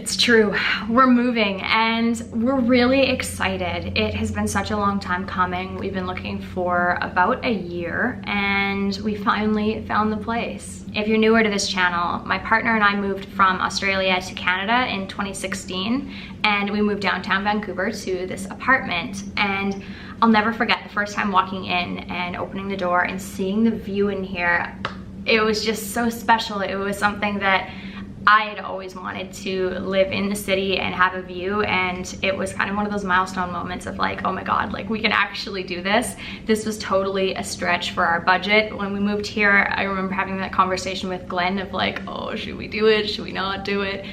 It's true. We're moving and we're really excited. It has been such a long time coming. We've been looking for about a year and we finally found the place. If you're newer to this channel, my partner and I moved from Australia to Canada in 2016 and we moved downtown Vancouver to this apartment, and I'll never forget the first time walking in and opening the door and seeing the view in here. It was just so special. It was something that I had always wanted to live in the city and have a view, and it was kind of one of those milestone moments of like, oh my god, like we can actually do this. This was totally a stretch for our budget. When we moved here, I remember having that conversation with Glenn of like, oh, should we do it? Should we not do it?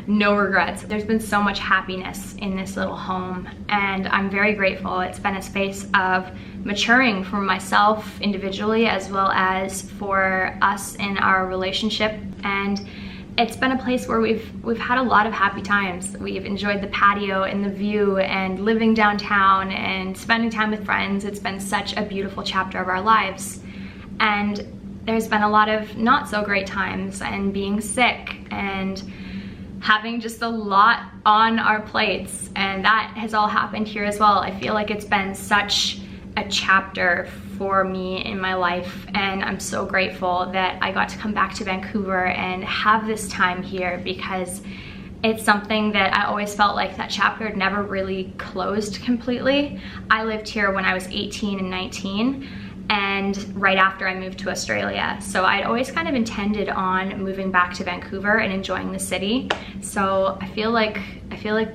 No regrets. There's been so much happiness in this little home and I'm very grateful. It's been a space of maturing for myself individually as well as for us in our relationship, and it's been a place where we've had a lot of happy times. We've enjoyed the patio and the view and living downtown and spending time with friends. It's been such a beautiful chapter of our lives. And there's been a lot of not so great times and being sick and having just a lot on our plates, and that has all happened here as well. I feel like it's been such a chapter for me in my life, and I'm so grateful that I got to come back to Vancouver and have this time here, because it's something that I always felt like that chapter had never really closed completely. I lived here when I was 18 and 19 and right after I moved to Australia, so I'd always kind of intended on moving back to Vancouver and enjoying the city. So I feel like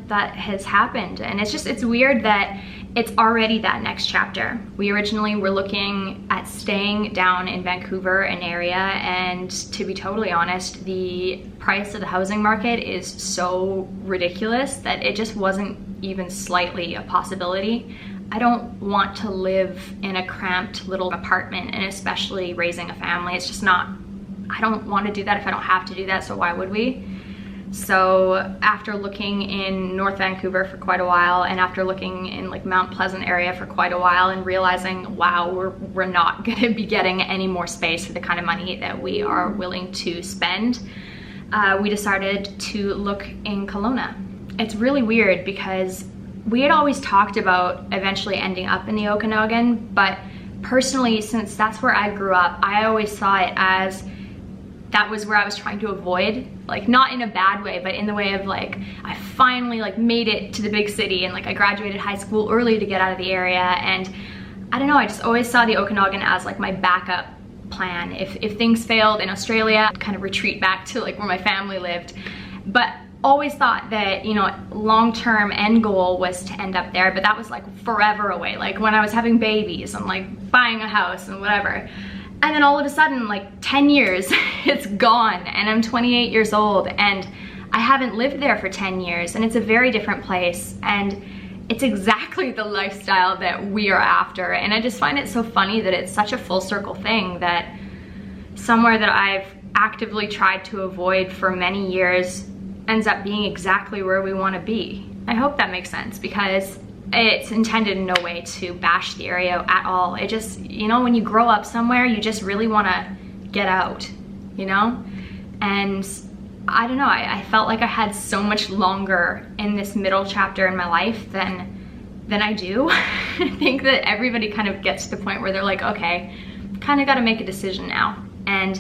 that has happened, and it's weird that it's already that next chapter. We originally were looking at staying down in Vancouver, an area, and to be totally honest, the price of the housing market is so ridiculous that it just wasn't even slightly a possibility. I don't want to live in a cramped little apartment, and especially raising a family. It's just not, I don't want to do that if I don't have to do that, so why would we? So after looking in North Vancouver for quite a while, and after looking in like Mount Pleasant area for quite a while, and realizing, wow, we're not gonna be getting any more space for the kind of money that we are willing to spend, we decided to look in Kelowna. It's really weird because we had always talked about eventually ending up in the Okanagan, but personally, since that's where I grew up, I always saw it as that was where I was trying to avoid, like not in a bad way, but in the way of like, I finally like made it to the big city, and like I graduated high school early to get out of the area, and I don't know, I just always saw the Okanagan as like my backup plan. If things failed in Australia, I'd kind of retreat back to like where my family lived. But always thought that, you know, long-term end goal was to end up there, but that was like forever away. Like when I was having babies and like buying a house and whatever. And then all of a sudden, like 10 years, it's gone, and I'm 28 years old and I haven't lived there for 10 years, and it's a very different place, and it's exactly the lifestyle that we are after. And I just find it so funny that it's such a full circle thing, that somewhere that I've actively tried to avoid for many years ends up being exactly where we want to be. I hope that makes sense, because it's intended in no way to bash the area at all. It just, you know, when you grow up somewhere, you just really want to get out, you know? And I don't know, I felt like I had so much longer in this middle chapter in my life than I do. I think that everybody kind of gets to the point where they're like, okay, kind of got to make a decision now. And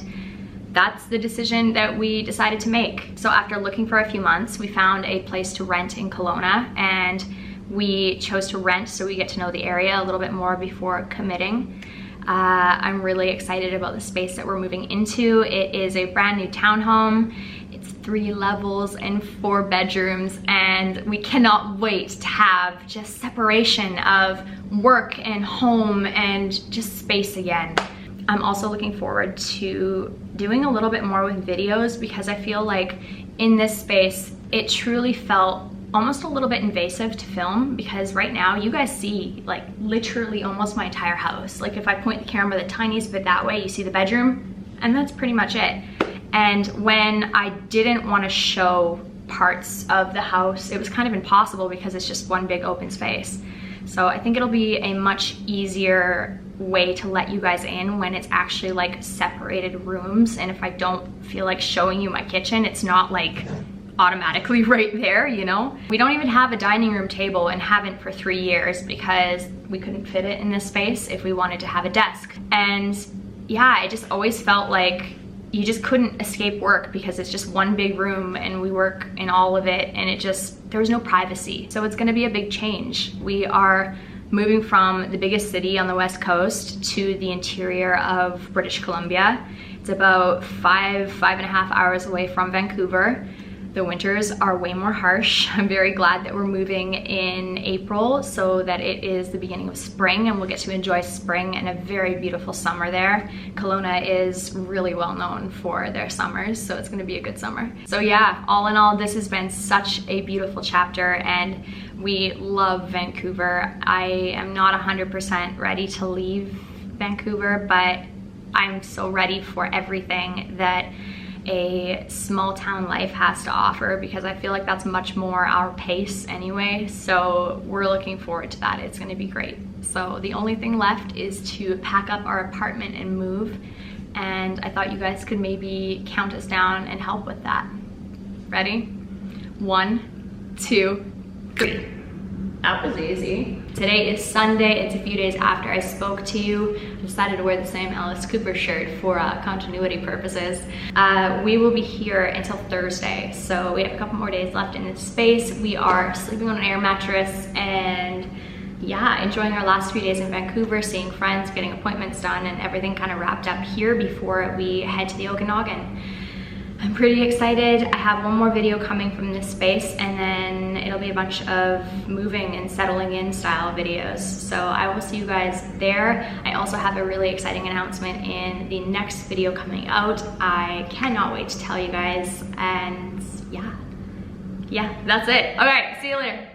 that's the decision that we decided to make. So after looking for a few months, we found a place to rent in Kelowna, and we chose to rent so we get to know the area a little bit more before committing. I'm really excited about the space that we're moving into. It is a brand new townhome. It's 3 levels and 4 bedrooms, and we cannot wait to have just separation of work and home and just space again. I'm also looking forward to doing a little bit more with videos, because I feel like in this space, it truly felt almost a little bit invasive to film, because right now you guys see like literally almost my entire house. Like if I point the camera the tiniest bit that way, you see the bedroom, and that's pretty much it. And when I didn't want to show parts of the house, it was kind of impossible because it's just one big open space. So I think it'll be a much easier way to let you guys in when it's actually like separated rooms, and if I don't feel like showing you my kitchen, it's not like automatically right there, you know? We don't even have a dining room table and haven't for 3 years because we couldn't fit it in this space if we wanted to have a desk. And yeah, I just always felt like you just couldn't escape work because it's just one big room and we work in all of it, and there was no privacy. So it's gonna be a big change. We are moving from the biggest city on the West Coast to the interior of British Columbia. It's about 5.5 hours away from Vancouver. The winters are way more harsh. I'm very glad that we're moving in April so that it is the beginning of spring and we'll get to enjoy spring and a very beautiful summer there. Kelowna is really well known for their summers, so it's gonna be a good summer. So yeah, all in all, this has been such a beautiful chapter and we love Vancouver. I am not 100% ready to leave Vancouver, but I'm so ready for everything that a small town life has to offer because I feel like that's much more our pace anyway. So we're looking forward to that. It's gonna be great. So the only thing left is to pack up our apartment and move. And I thought you guys could maybe count us down and help with that. Ready? 1, 2, 3. That was easy. Today is Sunday. It's a few days after I spoke to you. I decided to wear the same Alice Cooper shirt for continuity purposes. We will be here until Thursday, so we have a couple more days left in this space. We are sleeping on an air mattress and yeah, enjoying our last few days in Vancouver, seeing friends, getting appointments done, and everything kind of wrapped up here before we head to the Okanagan. I'm pretty excited. I have one more video coming from this space and then it'll be a bunch of moving and settling in style videos. So I will see you guys there. I also have a really exciting announcement in the next video coming out. I cannot wait to tell you guys, and yeah, that's it. Okay, see you later.